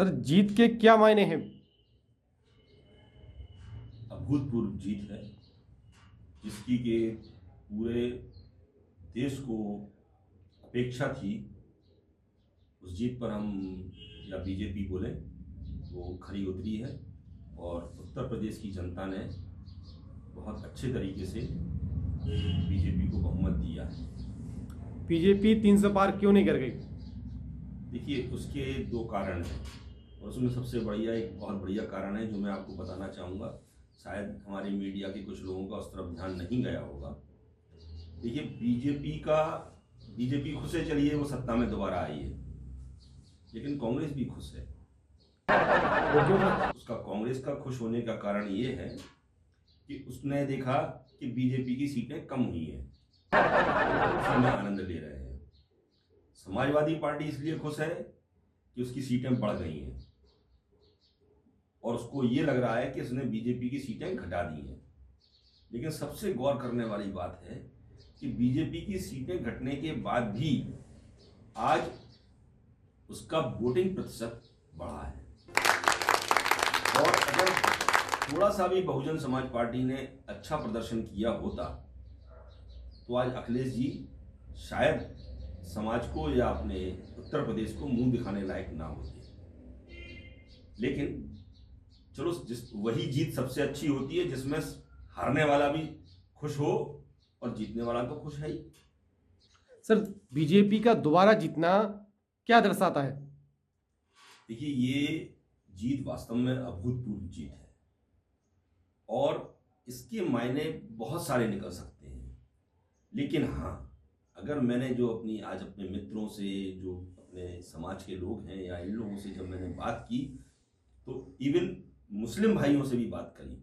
Sir, जीत के क्या मायने हैं? अभूतपूर्व जीत है जिसकी के पूरे देश को अपेक्षा थी। उस जीत पर हम या बीजेपी बोले वो खरी उतरी है और उत्तर प्रदेश की जनता ने बहुत अच्छे तरीके से बीजेपी को बहुमत दिया है। बीजेपी 300 पार क्यों नहीं कर गई? देखिए, उसके दो कारण हैं और उसमें सबसे बढ़िया एक बहुत बढ़िया कारण है जो मैं आपको बताना चाहूँगा। शायद हमारे मीडिया के कुछ लोगों का उस तरफ ध्यान नहीं गया होगा। देखिए, बीजेपी खुश है, चलिए वो सत्ता में दोबारा आई है, लेकिन कांग्रेस भी खुश है। वो क्यों सर? उसका कांग्रेस का खुश होने का कारण ये है कि उसने देखा कि बीजेपी की सीटें कम हुई हैं, उसी में आनंद ले रहे हैं। समाजवादी पार्टी इसलिए खुश है कि उसकी सीटें बढ़ गई हैं और उसको ये लग रहा है कि उसने बीजेपी की सीटें घटा दी हैं। लेकिन सबसे गौर करने वाली बात है कि बीजेपी की सीटें घटने के बाद भी आज उसका वोटिंग प्रतिशत बढ़ा है। और अगर थोड़ा सा भी बहुजन समाज पार्टी ने अच्छा प्रदर्शन किया होता तो आज अखिलेश जी शायद समाज को या अपने उत्तर प्रदेश को मुंह दिखाने लायक ना होते। लेकिन चलो, वही जीत सबसे अच्छी होती है जिसमें हारने वाला भी खुश हो और जीतने वाला तो खुश है ही। सर, बीजेपी का दोबारा जीतना क्या दर्शाता है? देखिए, ये जीत वास्तव में अभूतपूर्व जीत है और इसके मायने बहुत सारे निकल सकते हैं। लेकिन हाँ, अगर मैंने जो अपने मित्रों से, जो अपने समाज के लोग हैं या इन लोगों से जब मैंने बात की, तो इवन मुस्लिम भाइयों से भी बात करी,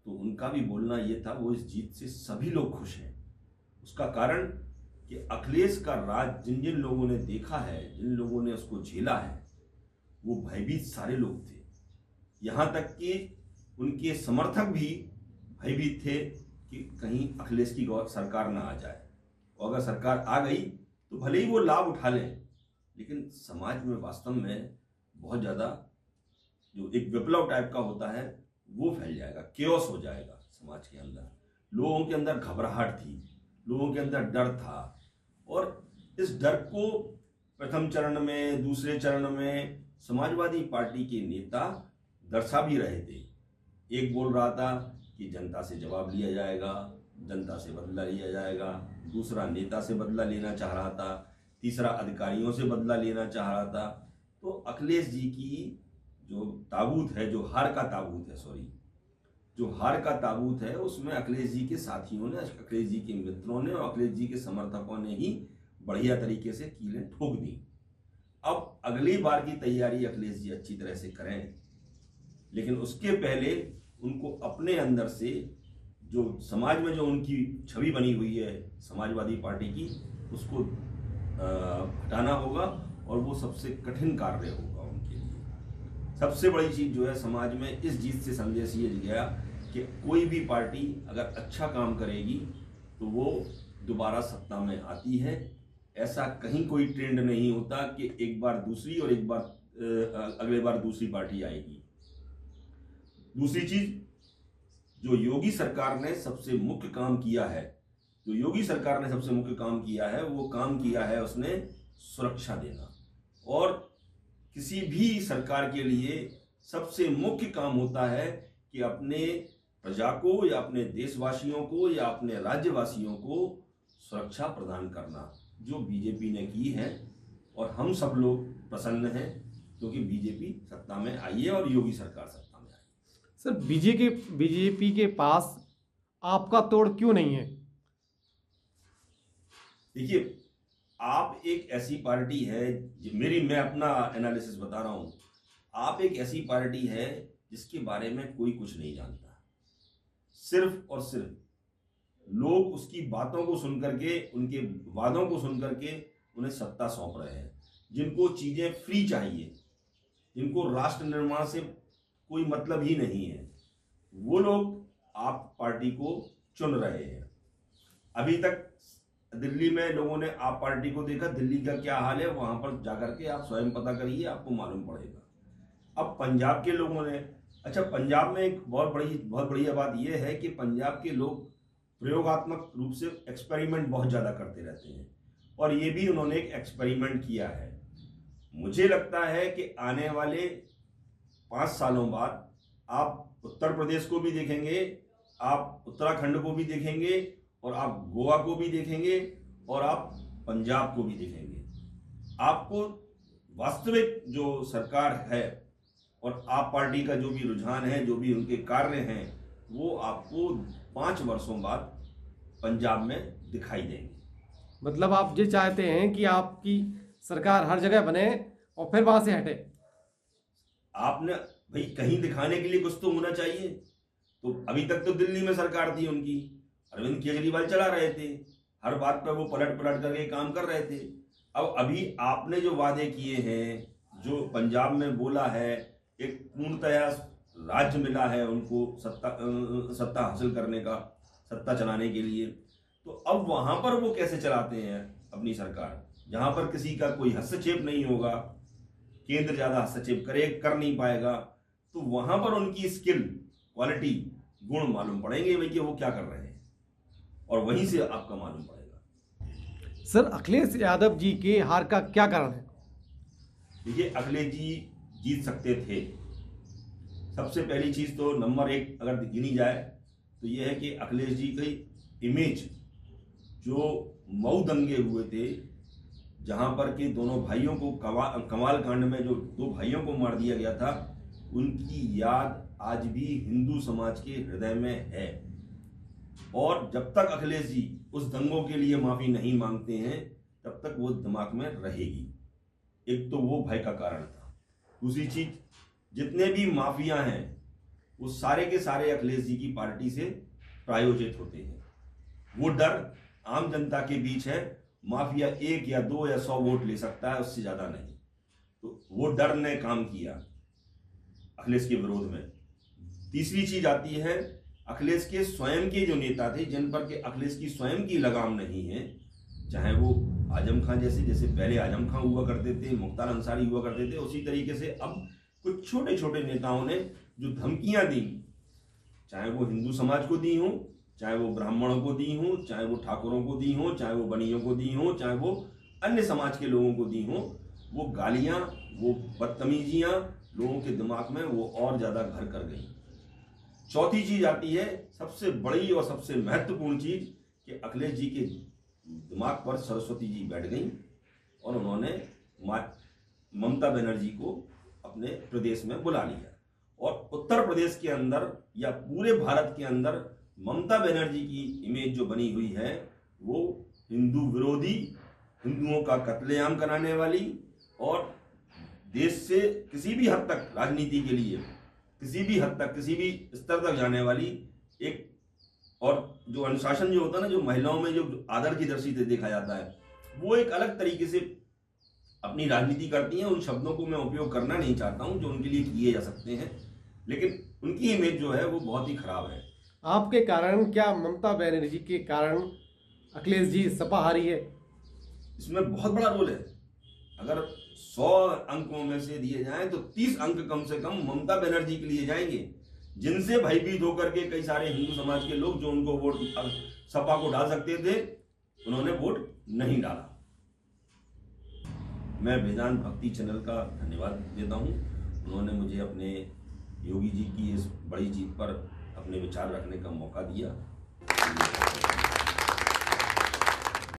तो उनका भी बोलना ये था वो इस जीत से सभी लोग खुश हैं। उसका कारण कि अखिलेश का राज जिन जिन लोगों ने देखा है, जिन लोगों ने उसको झेला है, वो भयभीत सारे लोग थे। यहाँ तक कि उनके समर्थक भी भयभीत थे कि कहीं अखिलेश की सरकार ना आ जाए, और अगर सरकार आ गई तो भले ही वो लाभ उठा लें, लेकिन समाज में वास्तव में बहुत ज़्यादा जो एक विप्लव टाइप का होता है वो फैल जाएगा, केओस हो जाएगा समाज के अंदर। लोगों के अंदर घबराहट थी, लोगों के अंदर डर था, और इस डर को प्रथम चरण में, दूसरे चरण में समाजवादी पार्टी के नेता दर्शा भी रहे थे। एक बोल रहा था कि जनता से जवाब लिया जाएगा, जनता से बदला लिया जाएगा, दूसरा नेता से बदला लेना चाह रहा था, तीसरा अधिकारियों से बदला लेना चाह रहा था। तो अखिलेश जी की जो ताबूत है, जो हार का ताबूत है, जो हार का ताबूत है, उसमें अखिलेश जी के साथियों ने, अखिलेश जी के मित्रों ने और अखिलेश जी के समर्थकों ने ही बढ़िया तरीके से कीलें ठोक दी। अब अगली बार की तैयारी अखिलेश जी अच्छी तरह से करें, लेकिन उसके पहले उनको अपने अंदर से जो समाज में जो उनकी छवि बनी हुई है समाजवादी पार्टी की, उसको हटाना होगा, और वो सबसे कठिन कार्य होगा उनके लिए। सबसे बड़ी चीज़ जो है समाज में इस जीत से संदेश ये गया कि कोई भी पार्टी अगर अच्छा काम करेगी तो वो दोबारा सत्ता में आती है। ऐसा कहीं कोई ट्रेंड नहीं होता कि एक बार दूसरी और एक बार अगले बार दूसरी पार्टी आएगी। दूसरी चीज, जो योगी सरकार ने सबसे मुख्य काम किया है, वो काम किया है उसने सुरक्षा देना। और किसी भी सरकार के लिए सबसे मुख्य काम होता है कि अपने प्रजा को या अपने देशवासियों को या अपने राज्यवासियों को सुरक्षा प्रदान करना, जो बीजेपी ने की है। और हम सब लोग प्रसन्न हैं क्योंकि बीजेपी सत्ता में आई है और योगी सरकार सत्ता में आई है। सर, बीजेपी के पास आपका तोड़ क्यों नहीं है? देखिए, आप एक ऐसी पार्टी है, मैं अपना एनालिसिस बता रहा हूं, आप एक ऐसी पार्टी है जिसके बारे में कोई कुछ नहीं जानता। सिर्फ और सिर्फ लोग उसकी बातों को सुनकर के, उनके वादों को सुनकर के उन्हें सत्ता सौंप रहे हैं। जिनको चीजें फ्री चाहिए, जिनको राष्ट्र निर्माण से कोई मतलब ही नहीं है, वो लोग आप पार्टी को चुन रहे हैं। अभी तक दिल्ली में लोगों ने आप पार्टी को देखा, दिल्ली का क्या हाल है वहां पर जाकर के आप स्वयं पता करिए, आपको मालूम पड़ेगा। अब पंजाब के लोगों ने, अच्छा पंजाब में एक बहुत बढ़िया बात यह है कि पंजाब के लोग प्रयोगात्मक रूप से एक्सपेरिमेंट बहुत ज़्यादा करते रहते हैं, और ये भी उन्होंने एक एक्सपेरिमेंट किया है। मुझे लगता है कि आने वाले 5 सालों बाद आप उत्तर प्रदेश को भी देखेंगे, आप उत्तराखंड को भी देखेंगे, और आप गोवा को भी देखेंगे, और आप पंजाब को भी देखेंगे। आपको वास्तविक जो सरकार है और आप पार्टी का जो भी रुझान है, जो भी उनके कार्य हैं, वो आपको 5 वर्षों बाद पंजाब में दिखाई देंगे। मतलब आप ये चाहते हैं कि आपकी सरकार हर जगह बने और फिर वहां से हटे? आपने भाई कहीं दिखाने के लिए कुछ तो होना चाहिए। तो अभी तक तो दिल्ली में सरकार थी उनकी, अरविंद केजरीवाल चला रहे थे, हर बात पर वो पलट करके काम कर रहे थे। अब अभी आपने जो वादे किए हैं, जो पंजाब में बोला है, एक पूर्णतया राज्य मिला है उनको सत्ता हासिल करने का, सत्ता चलाने के लिए, तो अब वहां पर वो कैसे चलाते हैं अपनी सरकार, जहां पर किसी का कोई हस्तक्षेप नहीं होगा, केंद्र ज्यादा हस्तक्षेप कर नहीं पाएगा, तो वहां पर उनकी स्किल, क्वालिटी, गुण मालूम पड़ेंगे भाई कि वो क्या कर रहे हैं, और वहीं से आपका मालूम पड़ेगा। सर, अखिलेश यादव जी के हार का क्या कारण है? देखिए, अखिलेश जी जीत सकते थे। सबसे पहली चीज तो नंबर 1 अगर गिनी जाए तो यह है कि अखिलेश जी की इमेज, जो मऊ दंगे हुए थे, जहां पर के दोनों भाइयों को कमाल कांड में जो 2 भाइयों को मार दिया गया था, उनकी याद आज भी हिंदू समाज के हृदय में है। और जब तक अखिलेश जी उस दंगों के लिए माफी नहीं मांगते हैं, तब तक वो दिमाग में रहेगी। एक तो वो भय का कारण था। दूसरी चीज, जितने भी माफिया हैं वो सारे के सारे अखिलेश जी की पार्टी से प्रायोजित होते हैं। वो डर आम जनता के बीच है, माफिया 1 या 2 या 100 वोट ले सकता है, उससे ज्यादा नहीं। तो वो डर ने काम किया अखिलेश के विरोध में। तीसरी चीज आती है, अखिलेश के स्वयं के जो नेता थे, जिन पर के अखिलेश की स्वयं की लगाम नहीं है, चाहे वो आजम खान जैसे पहले आजम खान हुआ करते थे, मुख्तार अंसारी हुआ करते थे, उसी तरीके से अब कुछ छोटे छोटे नेताओं ने जो धमकियां दी, चाहे वो हिंदू समाज को दी हों, चाहे वो ब्राह्मणों को दी हों, चाहे वो ठाकुरों को दी हों, चाहे वो बनियों को दी हों, चाहे वो अन्य समाज के लोगों को दी हों, वो गालियां, वो बदतमीजियां लोगों के दिमाग में वो और ज्यादा घर कर गई। चौथी चीज आती है, सबसे बड़ी और सबसे महत्वपूर्ण चीज, कि अखिलेश जी के दिमाग पर सरस्वती जी बैठ गई और उन्होंने ममता बनर्जी को अपने प्रदेश में बुला लिया। और उत्तर प्रदेश के अंदर या पूरे भारत के अंदर ममता बनर्जी की इमेज जो बनी हुई है, वो हिंदू विरोधी, हिंदुओं का कत्लेआम कराने वाली, और देश से किसी भी हद तक राजनीति के लिए किसी भी हद तक, किसी भी स्तर तक जाने वाली एक, और जो अनुशासन जो होता है ना, जो महिलाओं में जो आदर की दृष्टि देखा जाता है, वो एक अलग तरीके से अपनी राजनीति करती हैं। उन शब्दों को मैं उपयोग करना नहीं चाहता हूं जो उनके लिए किए जा सकते हैं, लेकिन उनकी इमेज जो है वो बहुत ही खराब है। आपके कारण, क्या ममता बनर्जी के कारण अखिलेश जी सपा हारी है? इसमें बहुत बड़ा रोल है। अगर 100 अंकों में से दिए जाएं तो 30 अंक कम से कम ममता बनर्जी के लिए जाएंगे, जिनसे भयभीत होकर के कई सारे हिंदू समाज के लोग जो उनको वोट सपा को डाल सकते थे, उन्होंने वोट नहीं डाला। मैं वेदांत भक्ति चैनल का धन्यवाद देता हूं। उन्होंने मुझे अपने योगी जी की इस बड़ी जीत पर अपने विचार रखने का मौका दिया।